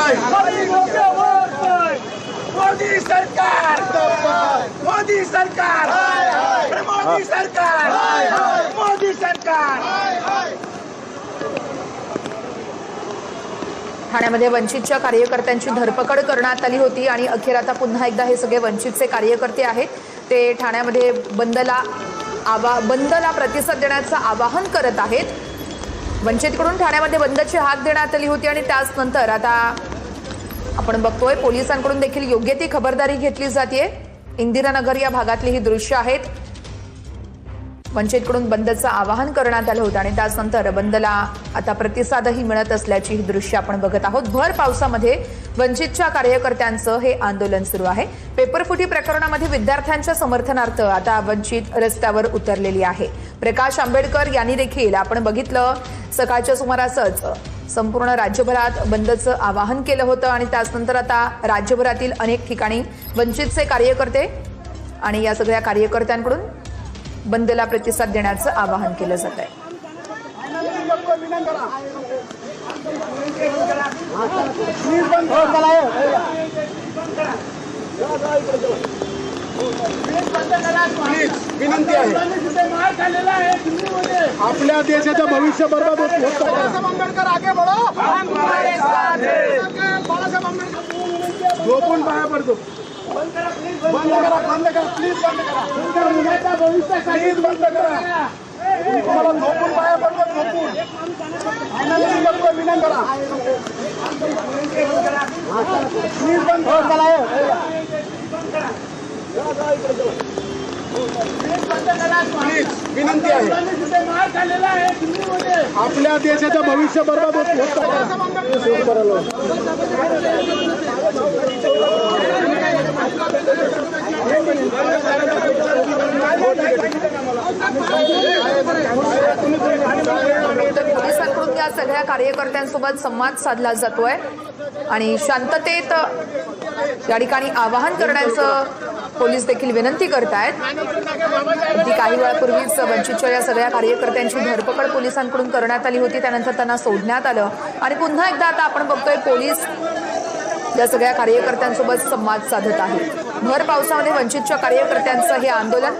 मोदी सरकार, मोदी सरकार, मोदी सरकार, मोदी सरकार। ठाण्यामध्ये वंचितच्या कार्यकर्त्यांची धरपकड करण्यात आली होती आणि अखेर आता पुन्हा एकदा हे सगळे वंचितचे कार्यकर्ते आहेत ते ठाण्यामध्ये बंदला प्रतिसाद देण्याचं आवाहन करत आहेत। वंचितकडून ठाण्यामध्ये बंदची हाक देण्यात आली होती आणि त्याच नंतर आता आपण बघतोय पोलिसांकडून देखील योग्य ती खबरदारी घेतली जाते। इंदिरानगर या भागातली ही दृश्य आहेत। वंचितकडून बंदचं आवाहन करण्यात आलं होतं आणि त्यानंतर बंदला आता प्रतिसादही मिळत असल्याची ही दृश्य आपण बघत आहोत। भर पावसामध्ये वंचितच्या कार्यकर्त्यांचं हे आंदोलन सुरू आहे। पेपरफुटी प्रकरणामध्ये विद्यार्थ्यांच्या समर्थनार्थ आता वंचित रस्त्यावर उतरलेली आहे। प्रकाश आंबेडकर यांनी देखील आपण बघितलं सकाळच्या सुमारासच संपूर्ण राज्यभरात बंदचं आवाहन केलं होतं आणि त्यानंतर आता राज्यभरातील अनेक ठिकाणी वंचितचे कार्यकर्ते आणि या सगळ्या कार्यकर्त्यांकडून बंदला प्रतिसाद देण्याचं आवाहन केलं जात आहे। विनंती आहे, आपल्या देशाचं भविष्य बर्बाद होत आंबेडकर आगे बढ़ो, झोपून पाया पडतो। बंद करा, बंद करा, बंद करा, प्लीज बंद करा। तुमच्या मुलाच्या भविष्यासाठी बंद करा। तुम्हाला झोपून पाया पडतो, झोपून फायनली बंद विनंती करा, प्लीज बंद करा। प्लीज विनंती आहे, आपल्या देशाचं भविष्य बर्बाद होत पोलिसांकडून या सगळ्या कार्यकर्त्यांसोबत संवाद साधला जातोय आणि शांततेत या ठिकाणी आवाहन करण्याचं पोलीस देखील विनंती करतायत। अगदी काही वेळापूर्वीच वंचितच्या या सगळ्या कार्यकर्त्यांची धरपकड पोलिसांकडून करण्यात आली होती, त्यानंतर त्यांना सोडण्यात आलं आणि पुन्हा एकदा आता आपण बघतोय पोलीस या सगळ्या कार्यकर्त्यांसोबत संवाद साधत आहेत। भर पावसामध्ये वंचितच्या कार्यकर्त्यांचं हे आंदोलन